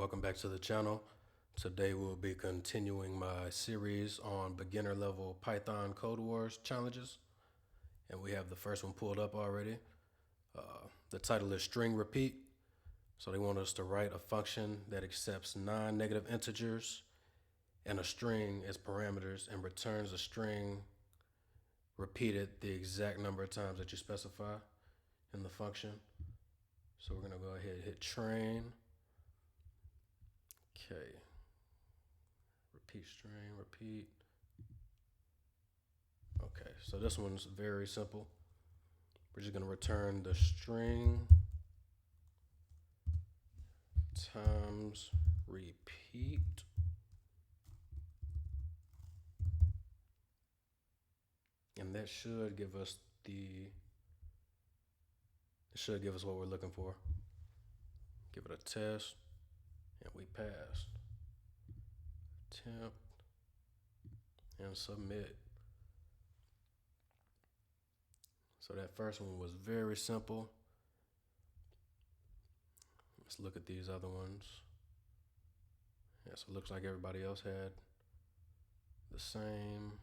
welcome back to the channel. Today we'll be continuing my series on beginner level Python CodeWars challenges. And we have the first one pulled up already. The title is string repeat. So they want us to write a function that accepts non-negative integers and a string as parameters and returns a string repeated the exact number of times that you specify in the function. So we're gonna go ahead and hit train. Okay. Repeat string, repeat. Okay, so this one's very simple. We're just gonna return the string times repeat. And that should give us what we're looking for. Give it a test, and we passed. Attempt, and submit. So that first one was very simple. Let's look at these other ones. Yeah, so it looks like everybody else had the same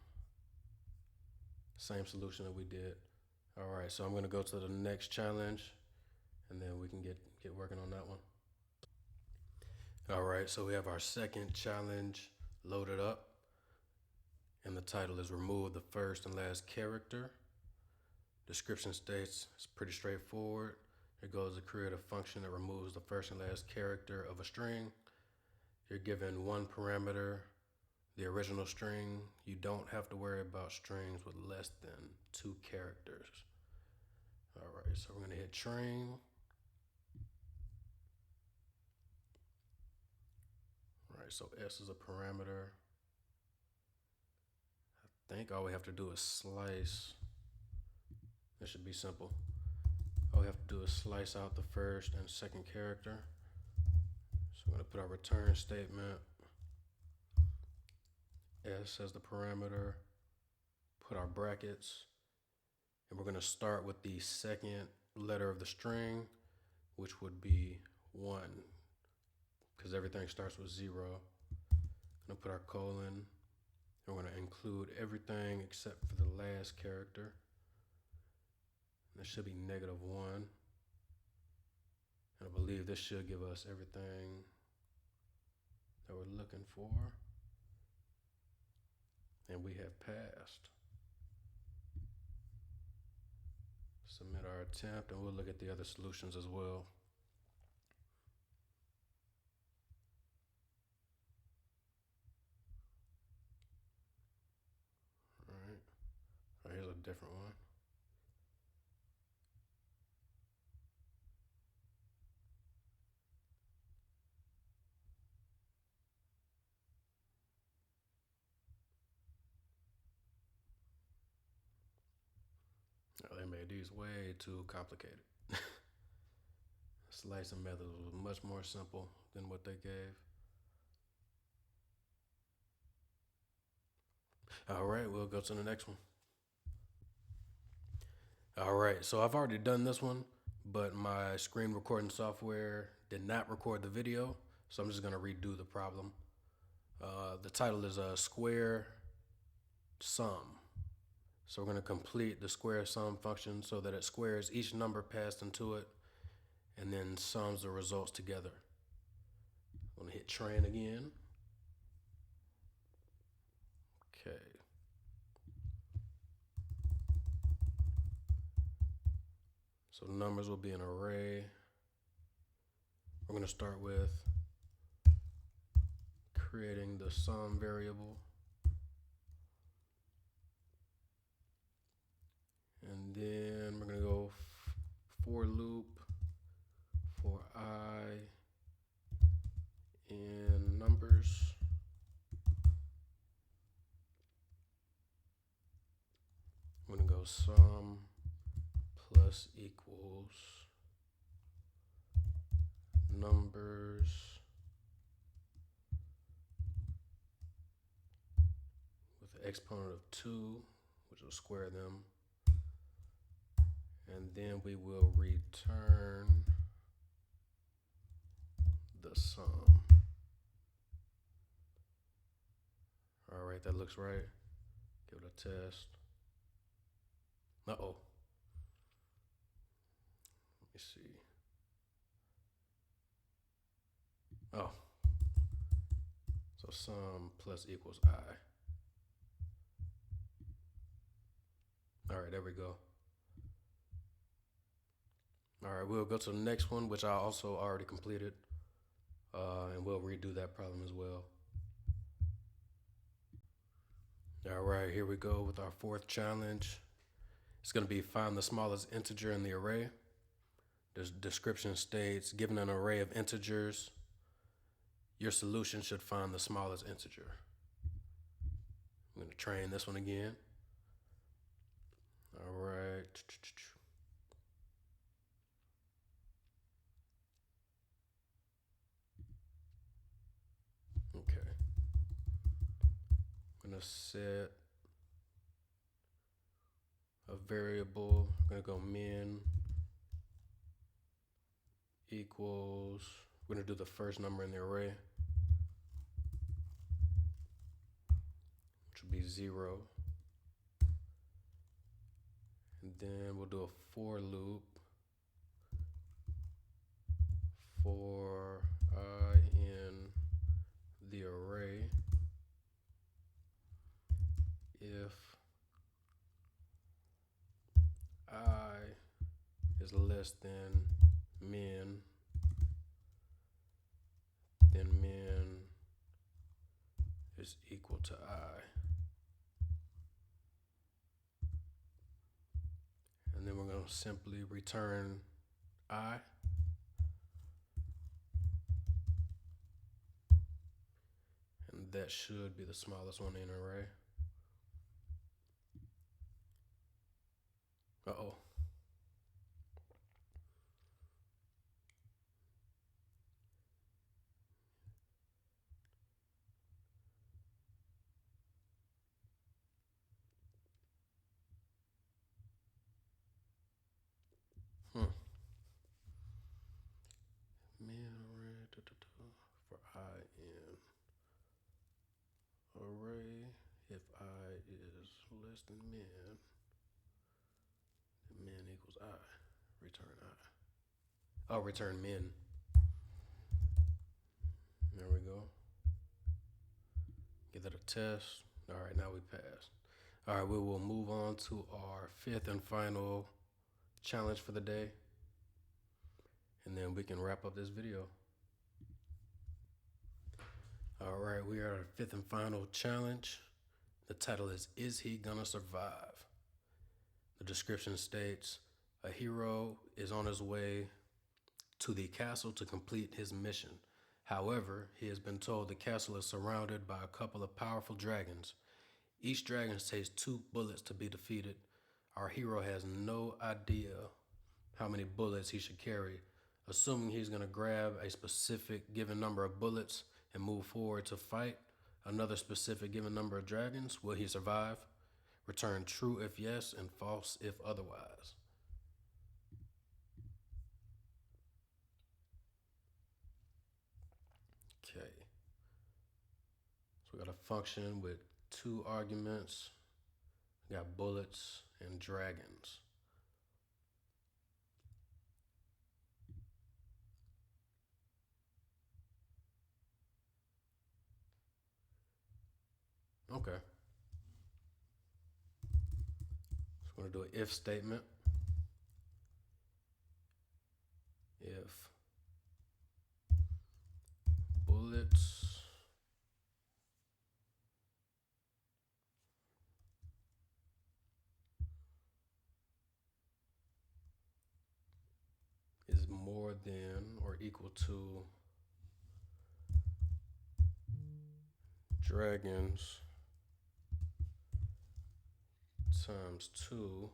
solution that we did. All right, so I'm gonna go to the next challenge and then we can get working on that one. All right, so we have our second challenge loaded up and the title is remove the first and last character. Description states it's pretty straightforward. Your goal is to create a function that removes the first and last character of a string. You're given one parameter, the original string. You don't have to worry about strings with less than 2 characters. All right, so we're gonna hit train. All right, so S is a parameter. I think all we have to do is slice. This should be simple. All we have to do is slice out the first and second character. So we're gonna put our return statement. S as the parameter, put our brackets, and we're gonna start with the second letter of the string, which would be 1, because everything starts with 0. I'm gonna put our colon, and we're gonna include everything except for the last character. That should be -1. And I believe this should give us everything that we're looking for. And we have passed. Submit our attempt and we'll look at the other solutions as well. All right, here's a different one. Oh, they made these way too complicated. Slicing method was much more simple than what they gave. All right, we'll go to the next one. All right, so I've already done this one, but my screen recording software did not record the video, so I'm just gonna redo the problem. The title is a square sum. So we're gonna complete the square sum function so that it squares each number passed into it and then sums the results together. I'm gonna hit train again. Okay. So the numbers will be an array. We're gonna start with creating the sum variable. And then we're gonna go for loop for I in numbers. I'm gonna go sum plus equals numbers with an exponent of 2, which will square them. And then we will return the sum. that looks right. Give it a test. Uh-oh. Let me see. Oh. So sum plus equals I. All right, there we go. All right, we'll go to the next one, which I also already completed, and we'll redo that problem as well. All right, here we go with our fourth challenge. It's going to be find the smallest integer in the array. The description states, given an array of integers, your solution should find the smallest integer. I'm going to train this one again. All right. Okay. I'm going to set a variable. I'm going to go min equals, we're going to do the first number in the array, which will be 0. And then we'll do a for loop for I in the array if I is less than min, then min is equal to I. And then we're going to simply return I. And that should be the smallest one in an array. Uh-oh. Min array for I in array if I is less than min, then min equals I. Return I. Oh, return min. There we go. Give that a test. All right, now we passed. All right, we will move on to our fifth and final challenge for the day, and then we can wrap up this video. All right, we are at our fifth and final challenge. The title is He Gonna Survive? The description states, a hero is on his way to the castle to complete his mission. However, he has been told the castle is surrounded by a couple of powerful dragons. Each dragon takes 2 bullets to be defeated. Our hero has no idea how many bullets he should carry. Assuming he's going to grab a specific given number of bullets and move forward to fight another specific given number of dragons, will he survive? Return true if yes and false if otherwise. Okay. So we got a function with 2 arguments. We got bullets and dragons. Okay. So we're going to do an if statement. If bullets is more than or equal to dragons times 2,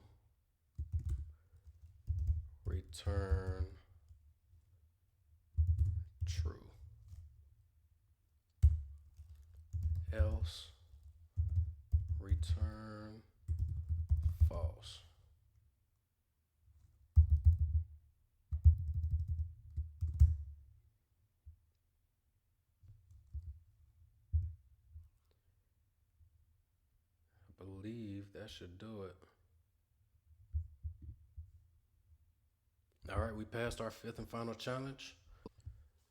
return true. Else, return false. that should do it. All right, we passed our fifth and final challenge.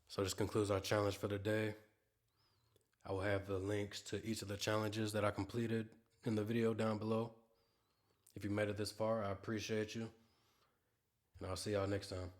So this concludes our challenge for the day. I will have the links to each of the challenges that I completed in the video down below. If you made it this far, I appreciate you. And I'll see y'all next time.